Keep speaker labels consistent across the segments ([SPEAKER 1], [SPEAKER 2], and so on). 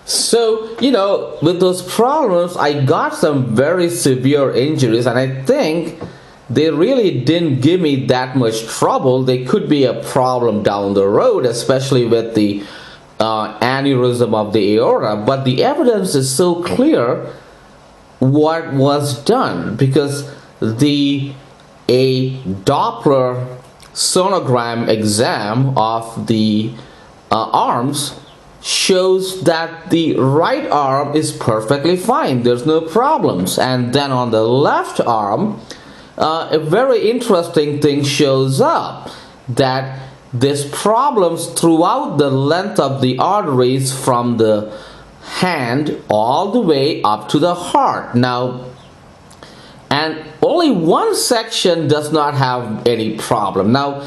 [SPEAKER 1] So, with those problems, I got some very severe injuries, and I think they really didn't give me that much trouble. They could be a problem down the road, especially with the aneurysm of the aorta. But the evidence is so clear what was done, because a Doppler sonogram exam of the arms shows that the right arm is perfectly fine. There's no problems. And then on the left arm, a very interesting thing shows up, that there's problems throughout the length of the arteries from the hand all the way up to the heart. Now, and only one section does not have any problem. Now,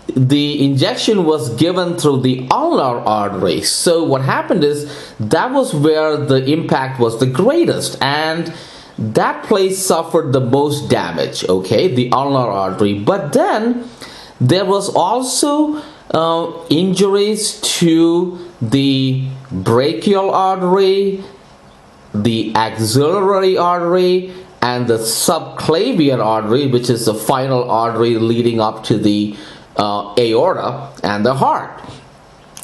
[SPEAKER 1] the injection was given through the ulnar artery. So what happened is, that was where the impact was the greatest, and that place suffered the most damage, okay, the ulnar artery. But then there was also injuries to the brachial artery, the axillary artery, and the subclavian artery, which is the final artery leading up to the aorta and the heart.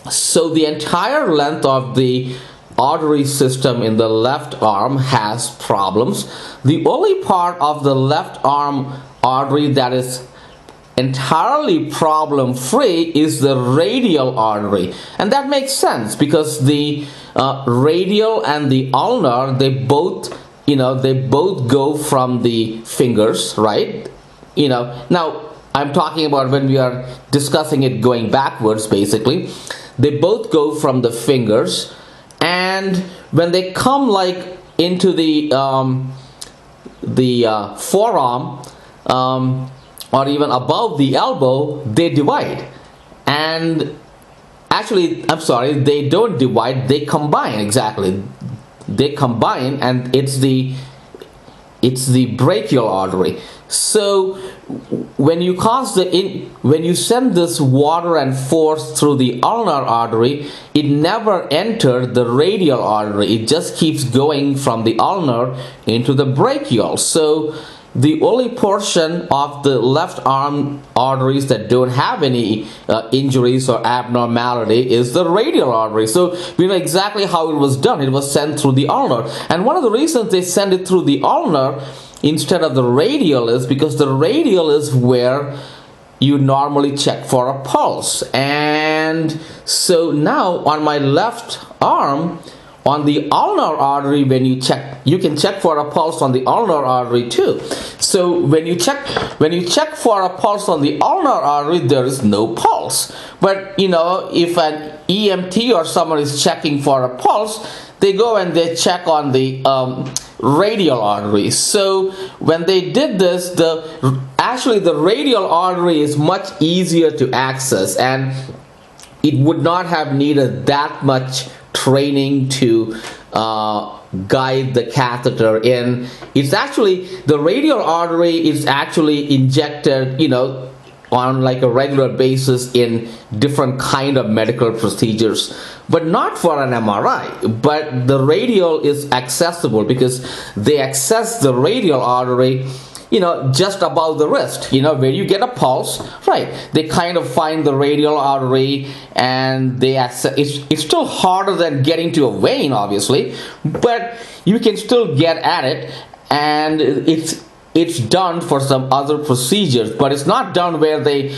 [SPEAKER 1] So the entire length of the artery system in the left arm has problems. The only part of the left arm artery that is entirely problem free is the radial artery, and that makes sense because the radial and the ulnar, they both go from the fingers, right? Now I'm talking about when we are discussing it going backwards. Basically, they both go from the fingers, and when they come like into the forearm, or even above the elbow, they divide. And actually, I'm sorry, they don't divide, they combine. Exactly, they combine, and it's the brachial artery. So when you send this water and force through the ulnar artery, it never entered the radial artery. It just keeps going from the ulnar into the brachial. So the only portion of the left arm arteries that don't have any injuries or abnormality is the radial artery. So we know exactly how it was done. It was sent through the ulnar. And one of the reasons they send it through the ulnar instead of the radial is because the radial is where you normally check for a pulse. And so now on my left arm, on the ulnar artery, when you can check for a pulse on the ulnar artery too. So when you check for a pulse on the ulnar artery, there is no pulse. But if an EMT or someone is checking for a pulse, they go and they check on the radial artery. So when they did this, actually the radial artery is much easier to access, and it would not have needed that much training to guide the catheter in. It's actually, the radial artery is actually injected on like a regular basis in different kind of medical procedures, but not for an MRI. But the radial is accessible because they access the radial artery just above the wrist, where you get a pulse, right? They kind of find the radial artery, and they access. It's still harder than getting to a vein, obviously, but you can still get at it, and it's done for some other procedures, but it's not done where they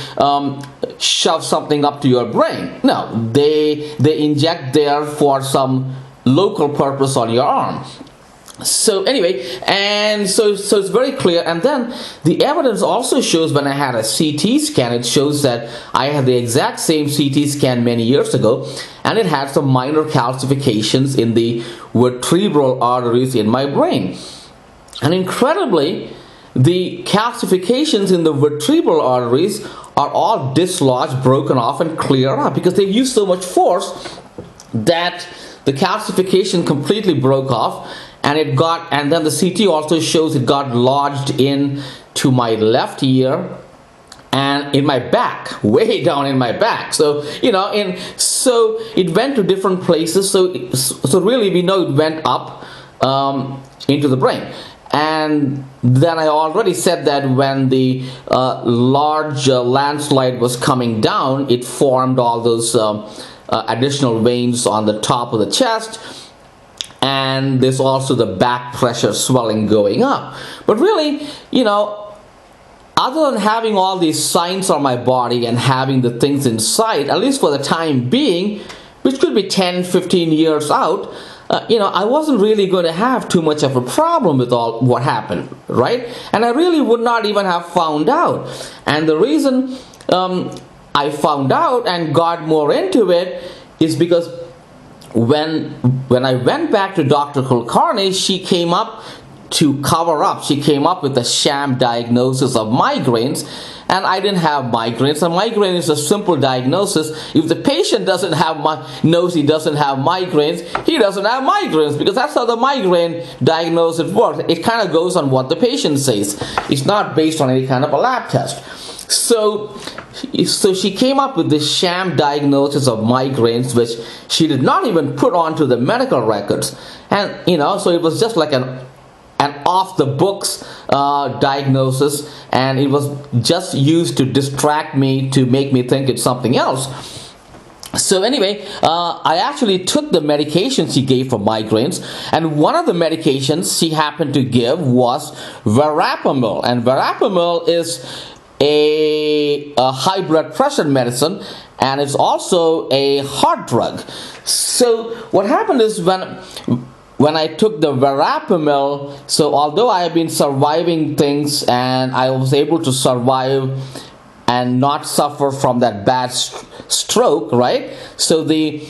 [SPEAKER 1] shove something up to your brain. No, they inject there for some local purpose on your arm. So anyway, and so it's very clear. And then the evidence also shows, when I had a CT scan, it shows that I had the exact same CT scan many years ago, and it had some minor calcifications in the vertebral arteries in my brain. And incredibly, the calcifications in the vertebral arteries are all dislodged, broken off, and cleared up, because they've used so much force that the calcification completely broke off. And then the CT also shows it got lodged in to my left ear and in my back, way down in my back. So so it went to different places. So really, we know it went up into the brain. And then I already said that when the large landslide was coming down, it formed all those additional veins on the top of the chest, and there's also the back pressure swelling going up. But really, other than having all these signs on my body and having the things inside, at least for the time being, which could be 10, 15 years out, I wasn't really going to have too much of a problem with all what happened, right? And I really would not even have found out. And the reason I found out and got more into it is because when I went back to Dr. Kulkarni, she came up to cover up. She came up with a sham diagnosis of migraines, and I didn't have migraines. A migraine is a simple diagnosis. If the patient knows he doesn't have migraines, he doesn't have migraines, because that's how the migraine diagnosis works. It kind of goes on what the patient says. It's not based on any kind of a lab test. So she came up with this sham diagnosis of migraines, which she did not even put onto the medical records. And so it was just like an off the books diagnosis, and it was just used to distract me, to make me think it's something else. So anyway, I actually took the medications she gave for migraines, and one of the medications she happened to give was verapamil. And verapamil is a high blood pressure medicine, and it's also a heart drug. So what happened is, when I took the verapamil, so although I have been surviving things and I was able to survive and not suffer from that bad stroke, right? So the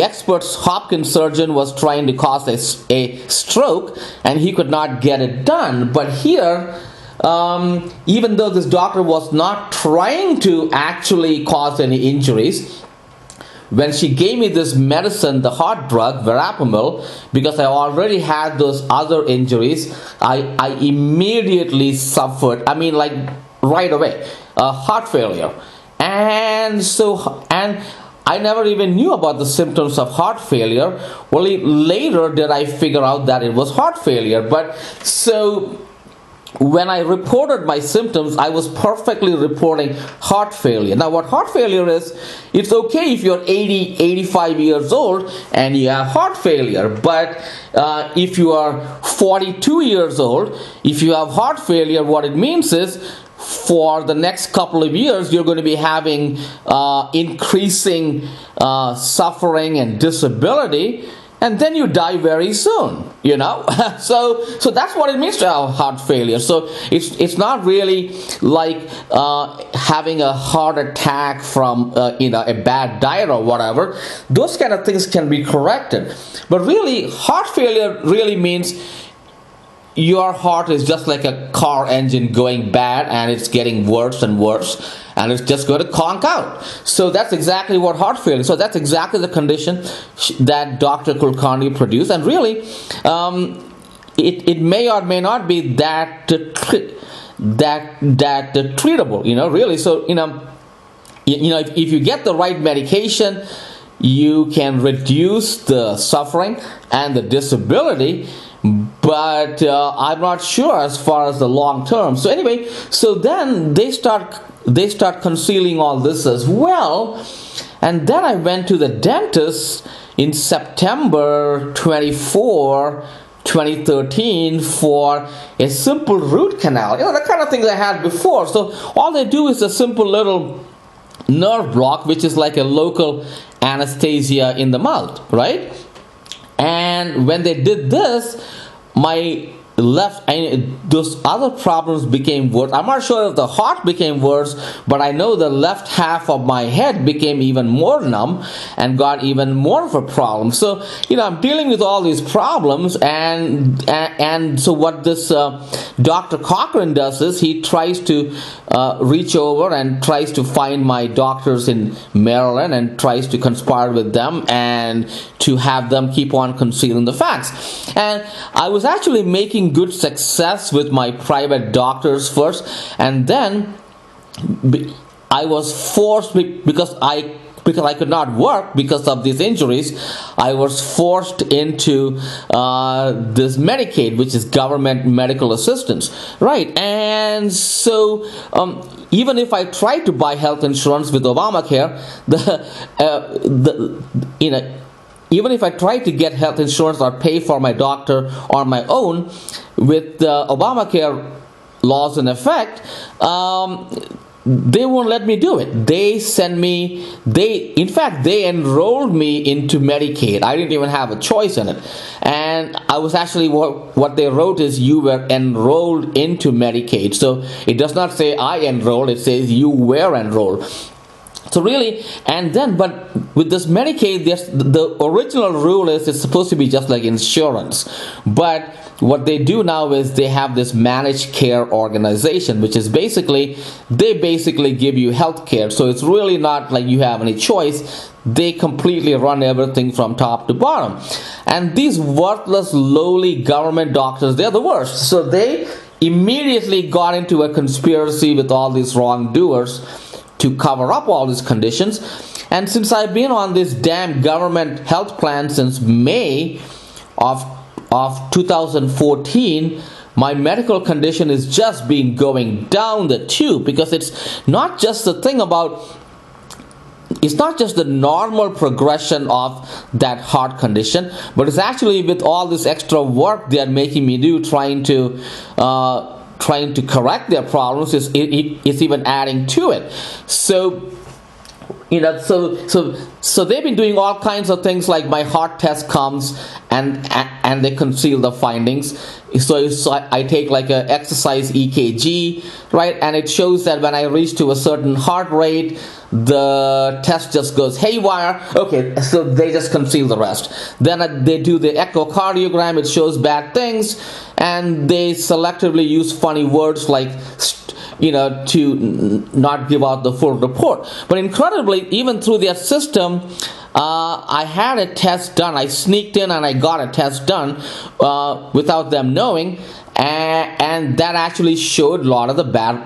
[SPEAKER 1] expert's Hopkins surgeon was trying to cause a stroke, and he could not get it done. But here, even though this doctor was not trying to actually cause any injuries, when she gave me this medicine, the heart drug, verapamil, because I already had those other injuries, I immediately suffered, like right away, heart failure. And I never even knew about the symptoms of heart failure. Only later did I figure out that it was heart failure. But so when I reported my symptoms, I was perfectly reporting heart failure. Now, what heart failure is, it's okay if you're 80, 85 years old and you have heart failure. But if you are 42 years old, if you have heart failure, what it means is, for the next couple of years, you're going to be having increasing suffering and disability. And then you die very soon, so that's what it means to have heart failure. So it's not really like having a heart attack from a bad diet or whatever. Those kind of things can be corrected. But really, heart failure really means your heart is just like a car engine going bad, and it's getting worse and worse, and it's just going to conk out. So that's exactly what heart failure is. So that's exactly the condition that Dr. Kulkarni produced. And really, it may or may not be that treatable, really. So, if you get the right medication, you can reduce the suffering and the disability. But I'm not sure as far as the long term. So anyway, so then they start concealing all this as well. And then I went to the dentist in September 24, 2013 for a simple root canal. The kind of things I had before. So all they do is a simple little nerve block, which is like a local anesthesia in the mouth, right? And when they did this, my those other problems became worse. I'm not sure if the heart became worse, but I know the left half of my head became even more numb and got even more of a problem. So, I'm dealing with all these problems, and so what this Dr. Cochran does is he tries to reach over and tries to find my doctors in Maryland and tries to conspire with them and to have them keep on concealing the facts. And I was actually making good success with my private doctors first, and then I was forced because I could not work because of these injuries. I was forced into this Medicaid, which is government medical assistance, right? And so even if I tried to buy health insurance with Obamacare, even if I tried to get health insurance or pay for my doctor on my own with the Obamacare laws in effect, they won't let me do it. They enrolled me into Medicaid. I didn't even have a choice in it. And I was actually, what they wrote is you were enrolled into Medicaid. So it does not say I enrolled, it says you were enrolled. So really, but with this Medicaid, the original rule is it's supposed to be just like insurance. But what they do now is they have this managed care organization, which is they basically give you health care. So it's really not like you have any choice. They completely run everything from top to bottom. And these worthless, lowly government doctors, they're the worst. So they immediately got into a conspiracy with all these wrongdoers to cover up all these conditions. And since I've been on this damn government health plan since May of 2014, my medical condition is just been going down the tube, because it's not just the normal progression of that heart condition, but it's actually with all this extra work they are making me do, trying to correct their problems, it's even adding to it. So so they've been doing all kinds of things, like my heart test comes and they conceal the findings. So I take like a exercise EKG, right, and it shows that when I reach to a certain heart rate, the test just goes haywire. Okay, so they just conceal the rest. Then they do the echocardiogram, it shows bad things, and they selectively use funny words like to not give out the full report. But incredibly, even through their system, I had a test done. I sneaked in and I got a test done without them knowing, and that actually showed a lot of the bad